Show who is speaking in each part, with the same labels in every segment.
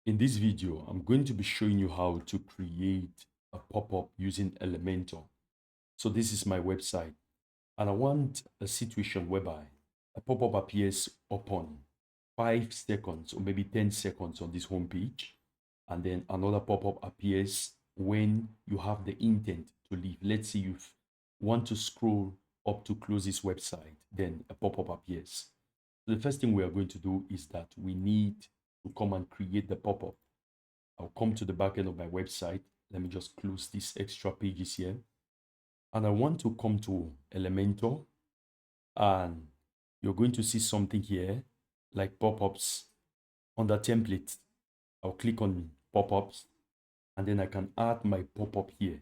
Speaker 1: In this video, I'm going to be showing you how to create a pop-up using Elementor. So this is my website, and I want a situation whereby a pop-up appears upon 5 seconds or maybe 10 seconds on this home page, and then another pop-up appears when you have the intent to leave. Let's say you want to scroll up to close this website, then a pop-up appears. So the first thing we are going to do is that we need to come and create the pop-up. I'll come to the back end of my website. Let me just close these extra pages here. And I want to come to Elementor, and you're going to see something here like pop-ups under template. I'll click on pop-ups, and then I can add my pop-up here.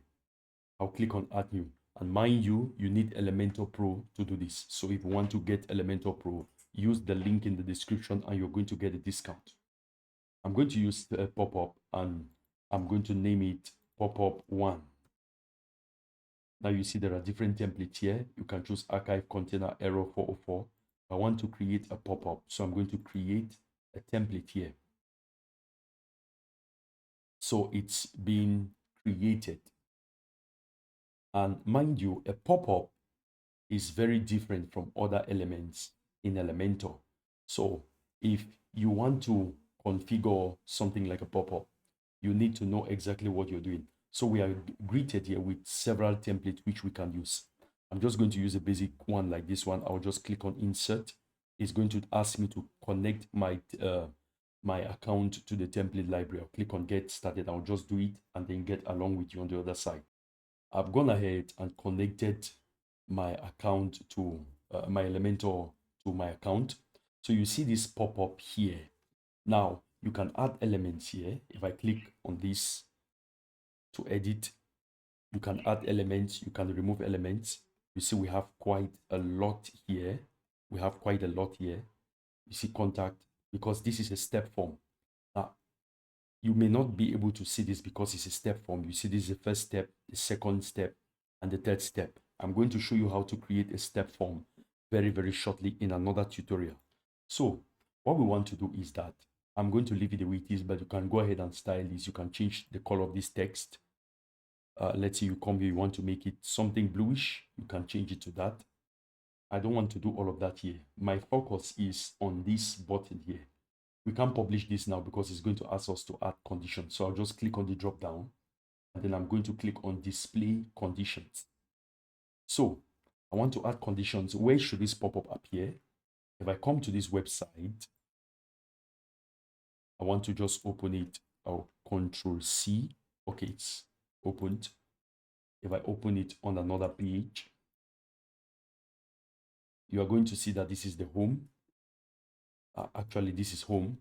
Speaker 1: I'll click on add new. And mind you, you need Elementor Pro to do this. So if you want to get Elementor Pro, use the link in the description and you're going to get a discount. I'm going to use the pop-up and I'm going to name it pop-up 1. Now you see there are different templates here. You can choose archive container error 404. I want to create a pop-up, so I'm going to create a template here. So it's being created. And mind you, a pop-up is very different from other elements in Elementor. So if you want to configure something like a pop-up, you need to know exactly what you're doing. So we are greeted here with several templates which we can use. I'm just going to use a basic one like this one. I'll just click on insert. It's going to ask me to connect my my account to the template library. I'll click on get started. I'll just do it and then get along with you on the other side. I've gone ahead and connected my account to my Elementor to my account. So you see this pop up here. Now you can add elements here. If I click on this to edit, you can add elements, you can remove elements. You see we have quite a lot here. We have quite a lot here. You see contact, because this is a step form. Now you may not be able to see this because it's a step form. You see this is the first step, the second step, and the third step. I'm going to show you how to create a step form very shortly in another tutorial. So what we want to do is that I'm going to leave it the way it is, but you can go ahead and style this. You can change the color of this text. Let's say you come here, you want to make it something bluish, you can change it to that. I don't want to do all of that here. My focus is on this button here. We can't publish this now because it's going to ask us to add conditions. So I'll just click on the drop down, and then I'm going to click on display conditions. So I want to add conditions. Where should this pop-up appear? If I come to this website, I want to just open it. I'll Control C. Okay, it's opened. If I open it on another page, you are going to see that this is the home. Actually, this is home.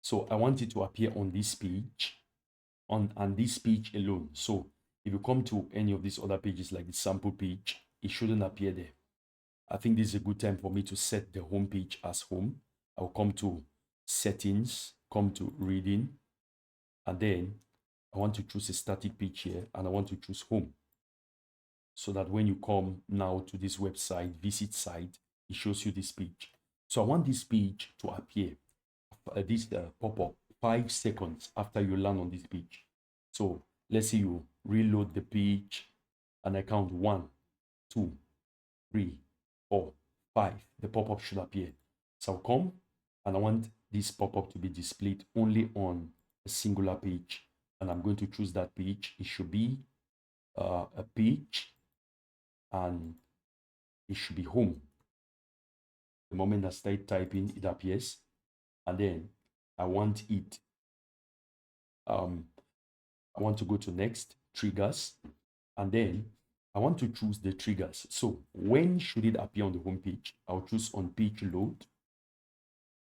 Speaker 1: So I want it to appear on this page, on this page alone. So if you come to any of these other pages like the sample page, it shouldn't appear there. I think this is a good time for me to set the home page as home. I'll come to settings, come to reading, and then I want to choose a static page here, and I want to choose home. So that when you come now to this website, visit site, it shows you this page. So I want this page to appear, this pop-up 5 seconds after you land on this page. So let's say you reload the page and I count 1, 2, 3, 4, 5. The pop-up should appear. So I'll come and I want this pop-up to be displayed only on a singular page. And I'm going to choose that page. It should be a page, and it should be home. The moment I start typing, it appears. And then I want it, I want to go to next, triggers, and then I want to choose the triggers. So when should it appear on the home page? I'll choose on page load,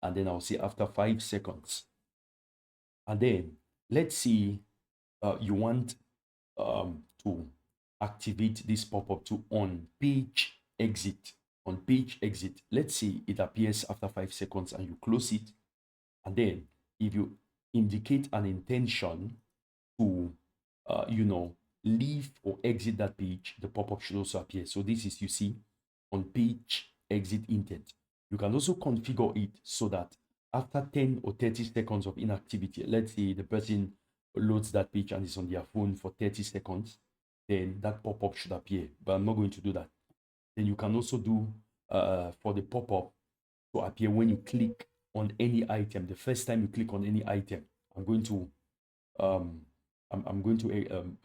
Speaker 1: and then I'll say after 5 seconds. And then let's see, you want to activate this pop-up to on page exit. On page exit, let's say it appears after 5 seconds and you close it. And then if you indicate an intention to, leave or exit that page, the pop-up should also appear. So this is, you see, on page exit intent. You can also configure it so that after 10 or 30 seconds of inactivity, let's say the person loads that page and is on their phone for 30 seconds, then that pop-up should appear. But I'm not going to do that. Then you can also do for the pop-up to appear when you click on any item. The first time you click on any item, I'm going to um,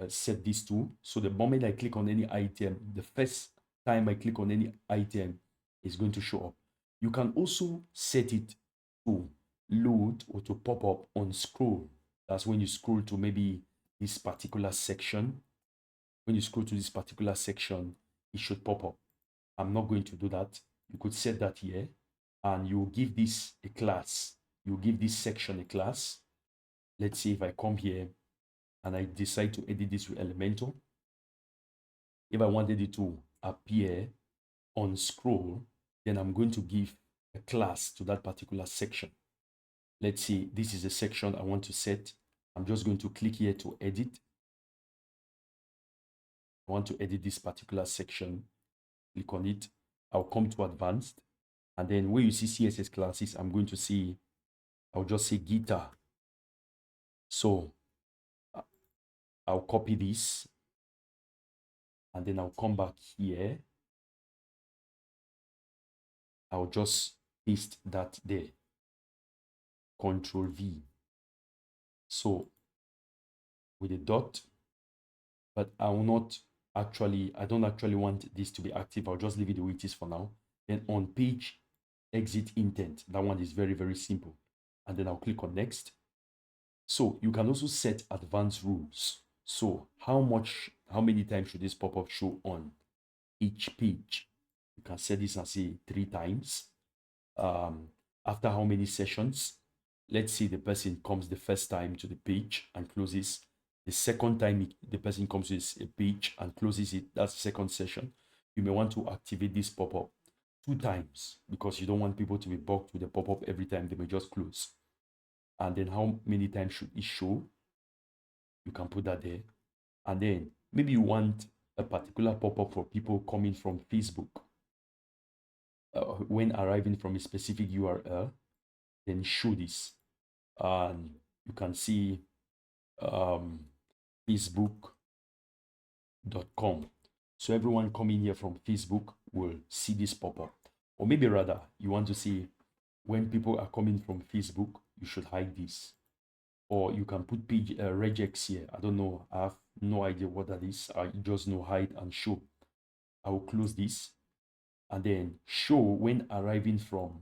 Speaker 1: set this to. So the moment I click on any item, the first time I click on any item is going to show up. You can also set it to load or to pop up on scroll. That's when you scroll to maybe this particular section. When you scroll to this particular section, it should pop up. I'm not going to do that. You could set that here and you give this a class. You give this section a class. Let's see if I come here and I decide to edit this with Elementor. If I wanted it to appear on scroll, then I'm going to give a class to that particular section. Let's see, this is a section I want to set. I'm just going to click here to edit. I want to edit this particular section. Click on it. I'll come to advanced. And then where you see CSS classes, I'm going to see, I'll just say guitar. So I'll copy this. And then I'll come back here. I'll just paste that there. Control V. So with a dot, but I will not actually, I don't actually want this to be active. I'll just leave it the way it is for now. Then on page exit intent, that one is very, very simple. And then I'll click on next. So you can also set advanced rules. So how many times should this pop-up show on each page? You can set this and say 3 times. After how many sessions? Let's say the person comes the first time to the page and closes. The second time the person comes to a page and closes it, that's the second session. You may want to activate this pop-up 2 times because you don't want people to be bugged with the pop-up every time. They may just close. And then how many times should it show? You can put that there. And then maybe you want a particular pop-up for people coming from Facebook. When arriving from a specific URL, then show this. And you can see facebook.com. So everyone coming here from Facebook will see this pop-up. Or maybe rather, you want to see when people are coming from Facebook, you should hide this. Or you can put page regex here. I don't know. I have no idea what that is. I just know hide and show. I will close this and then show when arriving from,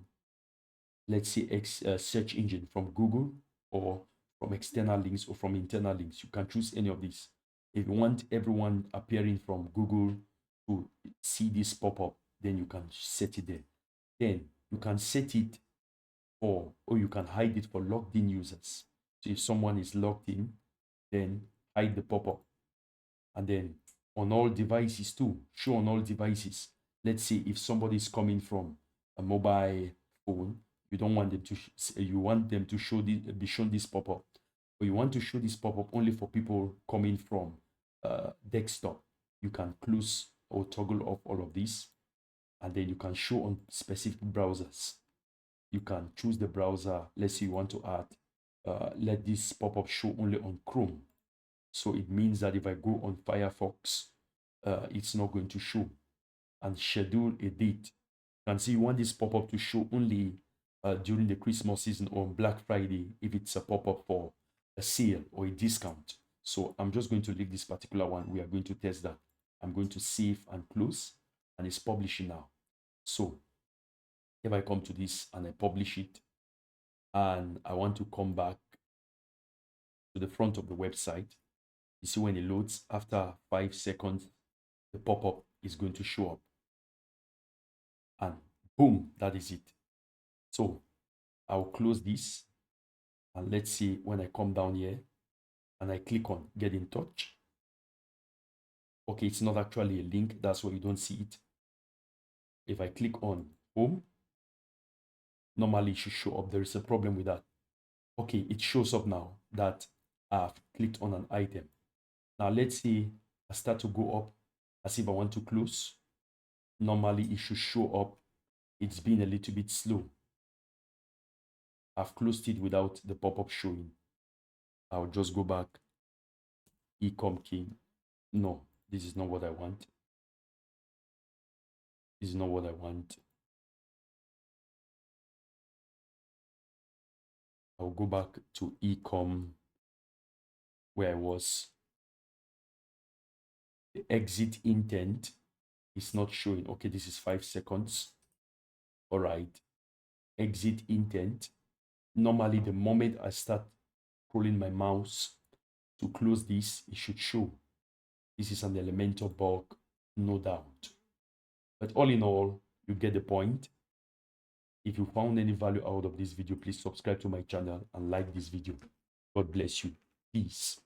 Speaker 1: let's say, search engine from Google or from external links or from internal links. You can choose any of these. If you want everyone appearing from Google to see this pop-up, then you can set it there. Then you can set it for, or you can hide it for logged in users. So if someone is logged in, then hide the pop-up. And then on all devices too, show on all devices. Let's say if somebody is coming from a mobile phone, you don't want them to, you want them to show be shown this pop-up, but you want to show this pop-up only for people coming from desktop. You can close or toggle off all of this, and then you can show on specific browsers. You can choose the browser. Let's say you want to add, let this pop-up show only on Chrome. So it means that if I go on Firefox, it's not going to show. And schedule a date. You can see you want this pop-up to show only during the Christmas season or Black Friday if it's a pop-up for a sale or a discount. So I'm just going to leave this particular one. We are going to test that. I'm going to save and close, and it's publishing now. So if I come to this and I publish it, and I want to come back to the front of the website, you see when it loads, after 5 seconds, the pop-up is going to show up. And boom, that is it. So I'll close this. And let's see when I come down here and I click on get in touch. Okay, it's not actually a link. That's why you don't see it. If I click on home, normally it should show up. There is a problem with that. Okay, it shows up now that I've clicked on an item. Now let's say I start to go up as if I want to close. Normally it should show up. It's been a little bit slow. I've closed it without the pop-up showing. I'll just go back, ecom key. No, this is not what I want. This is not what I want. I'll go back to ecom where I was. The exit intent is not showing. Okay, this is 5 seconds. All right. Exit intent. Normally, the moment I start scrolling my mouse to close this, it should show. This is an Elementor bug, no doubt. But all in all, you get the point. If you found any value out of this video, please subscribe to my channel and like this video. God bless you. Peace.